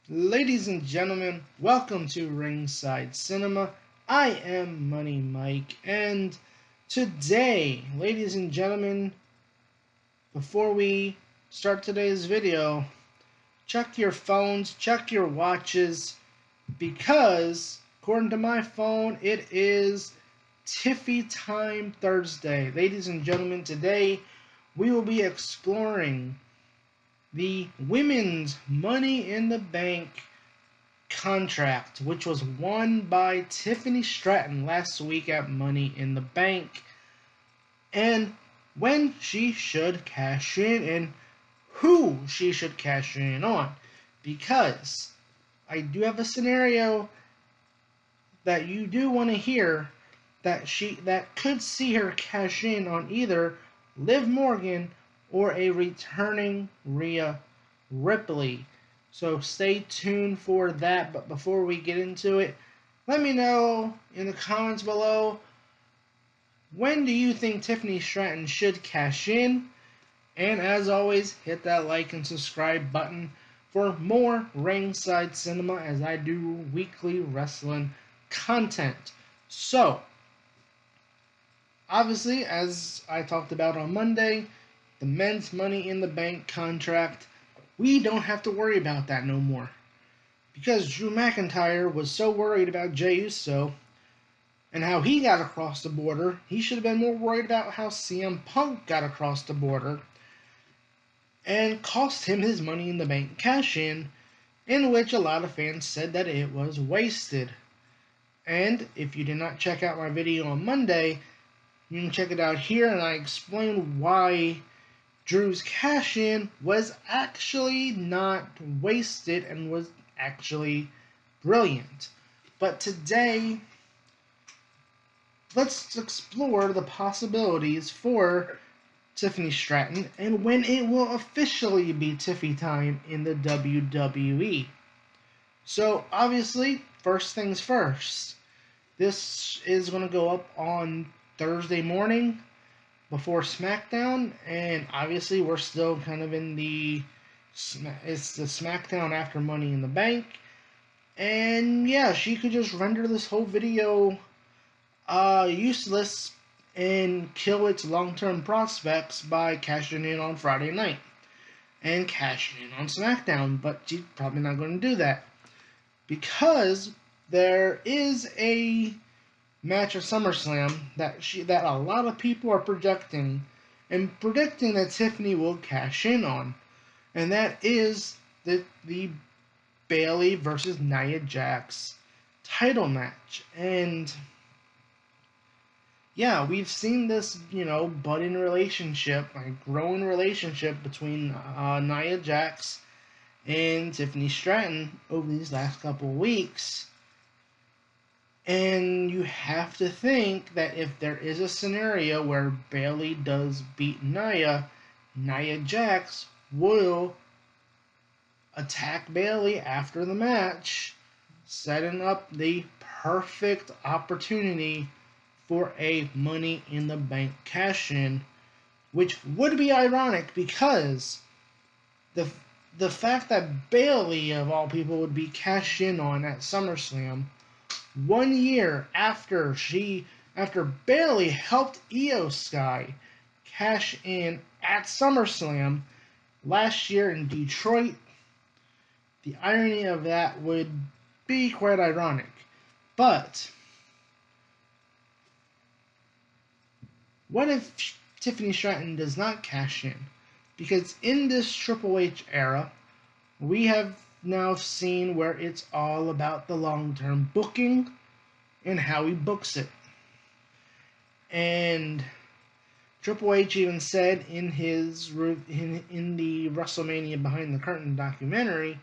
Ladies and gentlemen, welcome to Ringside Cinema. I am Money Mike, and today, ladies and gentlemen, before we start today's video, check your phones, check your watches, because according to my phone, it is Tiffy Time Thursday. Ladies and gentlemen, today we will be exploring the Women's Money in the Bank contract, which was won by Tiffany Stratton last week at Money in the Bank, and when she should cash in and who she should cash in on. Because I do have a scenario that you do want to hear that could see her cash in on either Liv Morgan or a returning Rhea Ripley. So stay tuned for that. But before we get into it, let me know in the comments below, when do you think Tiffany Stratton should cash in? And as always, hit that like and subscribe button for more Ringside Cinema as I do weekly wrestling content. So, obviously, as I talked about on Monday, the men's Money in the Bank contract, we don't have to worry about that no more. Because Drew McIntyre was so worried about Jey Uso and how he got across the border, he should have been more worried about how CM Punk got across the border and cost him his Money in the Bank cash in which a lot of fans said that it was wasted. And if you did not check out my video on Monday, you can check it out here, and I explain why Drew's cash in was actually not wasted and was actually brilliant. But today, let's explore the possibilities for Tiffany Stratton and when it will officially be Tiffy time in the WWE. So, obviously, first things first. This is going to go up on Thursday morning before Smackdown, and obviously we're still kind of in it's the Smackdown after Money in the Bank, and yeah, she could just render this whole video useless and kill its long-term prospects by cashing in on Friday night and cashing in on SmackDown, but she's probably not going to do that because there is a match at Summerslam that a lot of people are predicting that Tiffany will cash in on, and that is the Bayley versus Nia Jax title match. And yeah, we've seen this, budding relationship, like growing relationship between Nia Jax and Tiffany Stratton over these last couple of weeks. And you have to think that if there is a scenario where Bayley does beat Nia Jax will attack Bayley after the match, setting up the perfect opportunity for a Money in the Bank cash-in, which would be ironic because the fact that Bayley, of all people, would be cashed in on at SummerSlam 1 year after Bayley helped Io Sky cash in at SummerSlam last year in Detroit. The irony of that would be quite ironic. But what if Tiffany Stratton does not cash in? Because in this Triple H era, we have now seen where it's all about the long-term booking and how he books it. And Triple H even said in the Wrestlemania Behind the Curtain documentary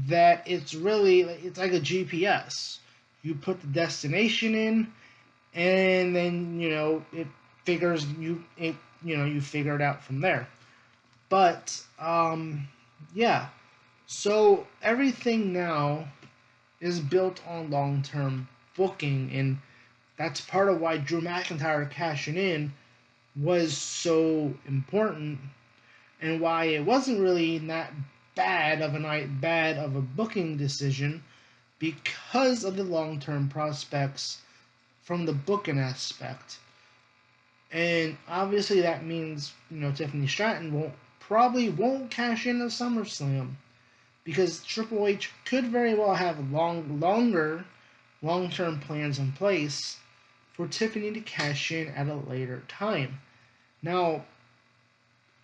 that it's like a GPS. You put the destination in, and then it figures you figure it out from there. But yeah. So everything now is built on long-term booking, and that's part of why Drew McIntyre cashing in was so important, and why it wasn't really that bad of a booking decision because of the long-term prospects from the booking aspect. And obviously that means, Tiffany Stratton probably won't cash in at SummerSlam because Triple H could very well have long-term plans in place for Tiffany to cash in at a later time. Now,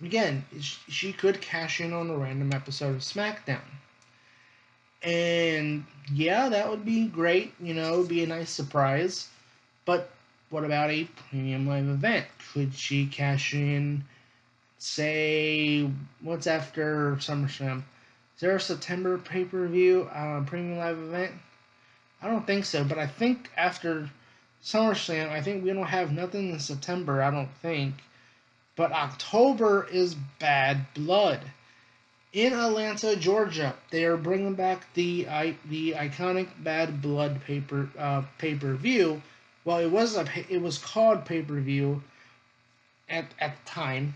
again, she could cash in on a random episode of Smackdown. And yeah, that would be great, be a nice surprise. But what about a premium live event? Could she cash in, say, what's after SummerSlam? Is there a September pay-per-view premium live event? I don't think so, but I think after SummerSlam, I think we don't have nothing in September, I don't think. But October is Bad Blood. In Atlanta, Georgia, they are bringing back the iconic Bad Blood pay-per-view. Well, it was called pay-per-view at the time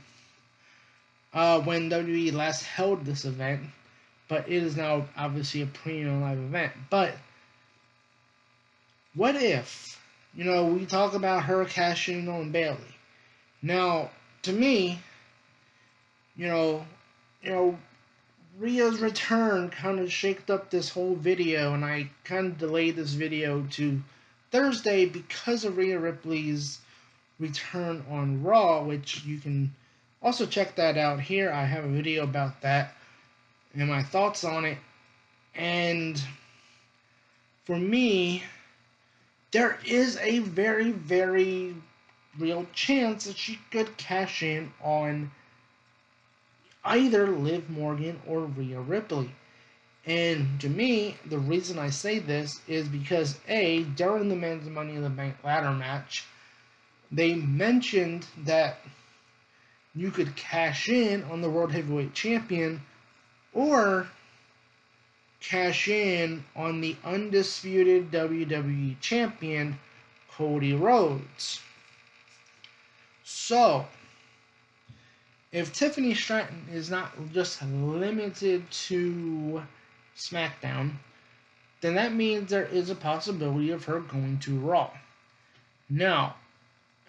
when WWE last held this event, but it is now obviously a premium live event. But what if, we talk about her cashing on Bayley? Now, to me, Rhea's return kind of shaked up this whole video, and I kind of delayed this video to Thursday because of Rhea Ripley's return on Raw, which you can also check that out here. I have a video about that and my thoughts on it. And for me, there is a very, very real chance that she could cash in on either Liv Morgan or Rhea Ripley. And to me, the reason I say this is because during the Men's Money in the Bank ladder match, they mentioned that you could cash in on the World Heavyweight Champion or cash in on the undisputed WWE Champion, Cody Rhodes. So, if Tiffany Stratton is not just limited to SmackDown, then that means there is a possibility of her going to Raw. Now,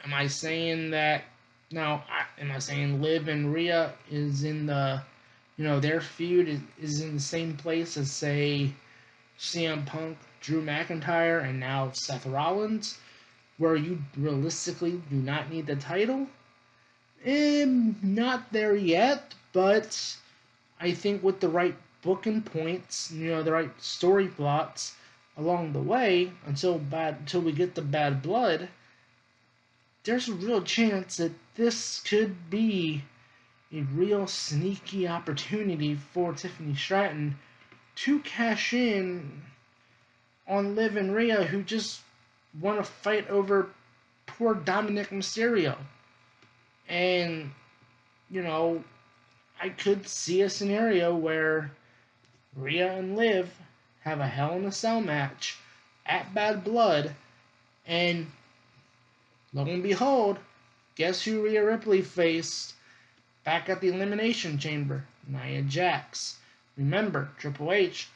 am I saying Liv and Rhea is in the, their feud is in the same place as, say, CM Punk, Drew McIntyre, and now Seth Rollins, where you realistically do not need the title? Not there yet, but I think with the right booking points, the right story plots along the way, until we get the Bad Blood, there's a real chance that this could be a real sneaky opportunity for Tiffany Stratton to cash in on Liv and Rhea, who just want to fight over poor Dominic Mysterio. And, I could see a scenario where Rhea and Liv have a Hell in a Cell match at Bad Blood, and lo and behold, guess who Rhea Ripley faced back at the Elimination Chamber? Nia Jax. Remember, Triple H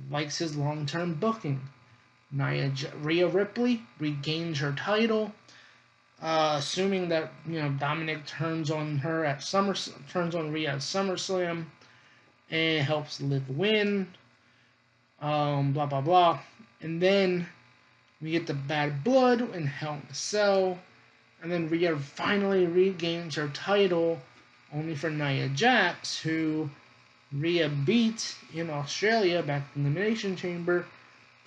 likes his long-term booking. Rhea Ripley regains her title, assuming that Dominic turns on Rhea at SummerSlam and helps Liv win. Blah blah blah, and then we get the Bad Blood and Hell in a Cell, and then Rhea finally regains her title, only for Nia Jax, who Rhea beat in Australia back in the Elimination Chamber,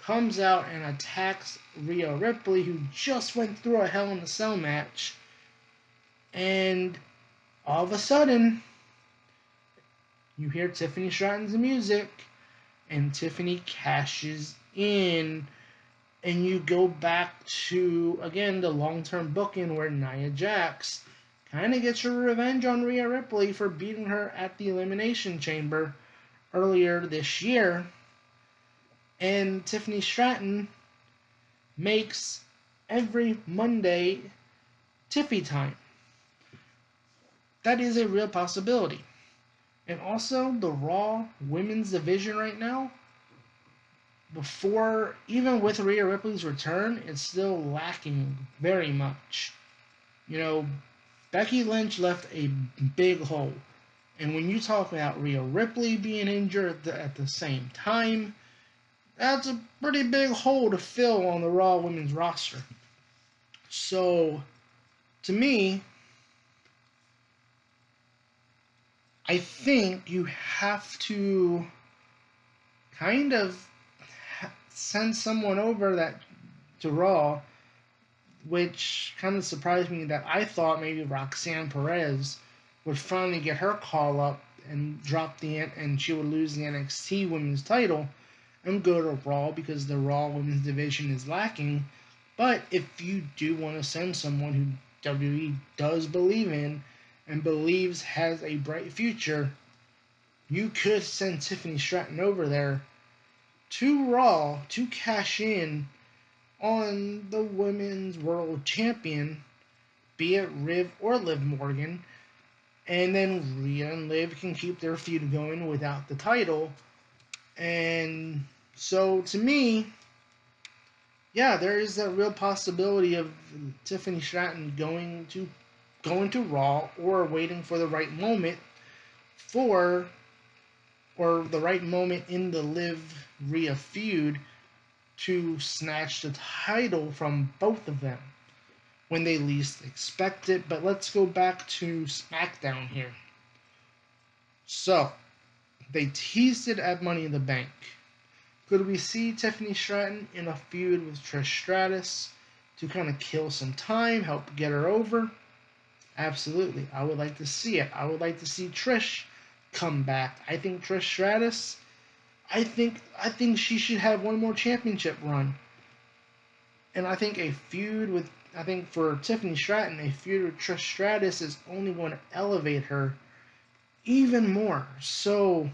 comes out and attacks Rhea Ripley, who just went through a Hell in a Cell match, and all of a sudden, you hear Tiffany Stratton's music, and Tiffany cashes in, and you go back to, again, the long-term booking where Nia Jax kind of gets her revenge on Rhea Ripley for beating her at the Elimination Chamber earlier this year. And Tiffany Stratton makes every Monday Tiffy Time. That is a real possibility. And also, the Raw women's division right now, before, even with Rhea Ripley's return, it's still lacking very much. You know, Becky Lynch left a big hole. And when you talk about Rhea Ripley being injured at the same time, that's a pretty big hole to fill on the Raw women's roster. So, to me, I think you have to kind of send someone over that to Raw, which kind of surprised me that I thought maybe Roxanne Perez would finally get her call up and drop and she would lose the NXT Women's title and go to Raw because the Raw Women's division is lacking. But if you do want to send someone who WWE does believe in and believes has a bright future, you could send Tiffany Stratton over there to Raw to cash in on the Women's World Champion, be it Riv or Liv Morgan, and then Rhea and Liv can keep their feud going without the title. And so, to me, yeah, there is that real possibility of Tiffany Stratton going to Raw or waiting for the right moment for or the right moment in the Liv Rhea feud to snatch the title from both of them when they least expect it. But let's go back to Smackdown here. So, they teased it at Money in the Bank. Could we see Tiffany Stratton in a feud with Trish Stratus to kind of kill some time, help get her over? Absolutely. I would like to see it. I would like to see Trish come back. I think Trish Stratus, I think she should have one more championship run. And I think for Tiffany Stratton, a feud with Trish Stratus is only going to elevate her even more. So,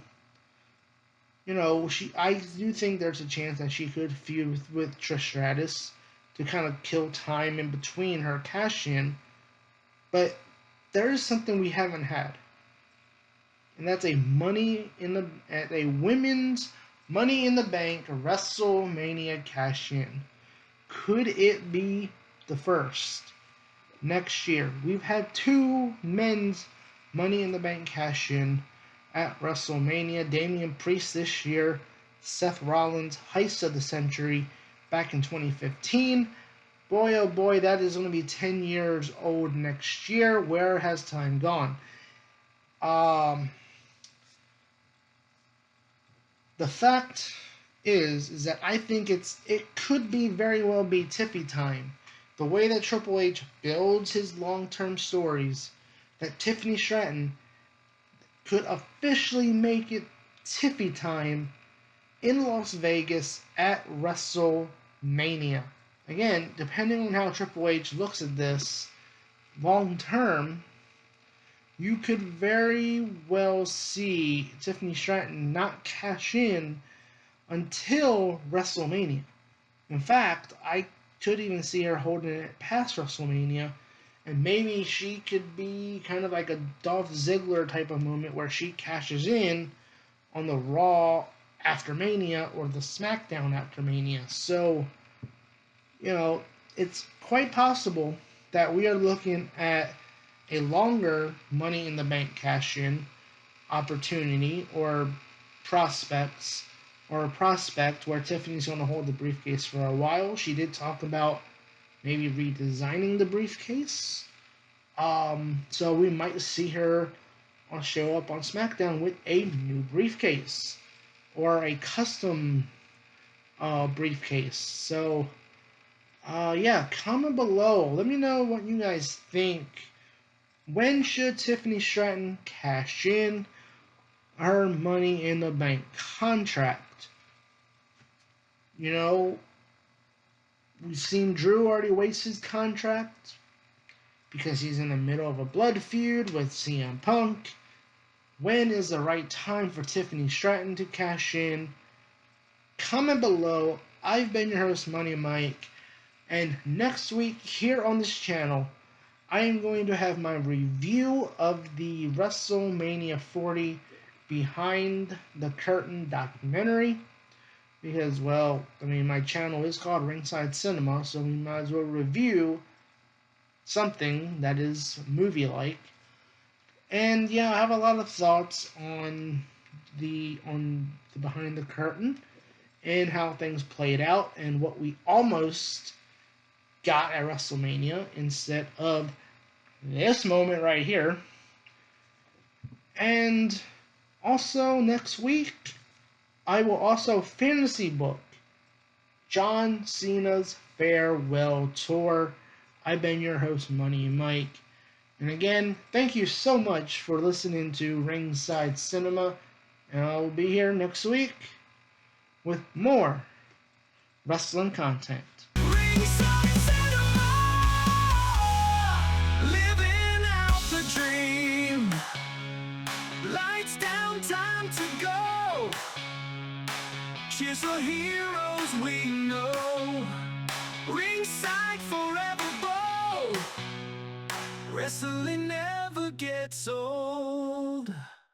I do think there's a chance that she could feud with Trish Stratus to kind of kill time in between her cash in. But there is something we haven't had, and that's a women's Money in the Bank WrestleMania cash in. Could it be the first next year? We've had 2 men's Money in the Bank cash in at WrestleMania. Damian Priest this year, Seth Rollins, heist of the century back in 2015. Boy, oh boy, that is going to be 10 years old next year. Where has time gone? The fact is that I think it could be very well be Tiffy time. The way that Triple H builds his long-term stories, that Tiffany Stratton could officially make it Tiffy time in Las Vegas at WrestleMania. Again, depending on how Triple H looks at this long term, you could very well see Tiffany Stratton not cash in until WrestleMania. In fact, I could even see her holding it past WrestleMania, and maybe she could be kind of like a Dolph Ziggler type of moment where she cashes in on the Raw after Mania or the Smackdown after Mania. So, it's quite possible that we are looking at a longer Money in the Bank cash-in opportunity or prospect where Tiffany's going to hold the briefcase for a while. She did talk about maybe redesigning the briefcase. So we might see her show up on SmackDown with a new briefcase or a custom briefcase. So, comment below. Let me know what you guys think. When should Tiffany Stratton cash in her Money in the Bank contract? We've seen Drew already waste his contract because he's in the middle of a blood feud with CM Punk. When is the right time for Tiffany Stratton to cash in? Comment below. I've been your host, Money Mike, and next week here on this channel, I am going to have my review of the WrestleMania 40 behind the curtain documentary because, well, I mean, my channel is called Ringside Cinema, so we might as well review something that is movie-like. And yeah, I have a lot of thoughts on the behind the curtain and how things played out and what we almost got at WrestleMania instead of this moment right here. And also next week, I will also fantasy book John Cena's farewell tour. I've been your host, Money Mike. And again, thank you so much for listening to Ringside Cinema. And I will be here next week with more wrestling content. Ringside Cinema, living out the dream. Lights down, time to go. Cheers for heroes we know. Ringside forever bold. Wrestling never gets old.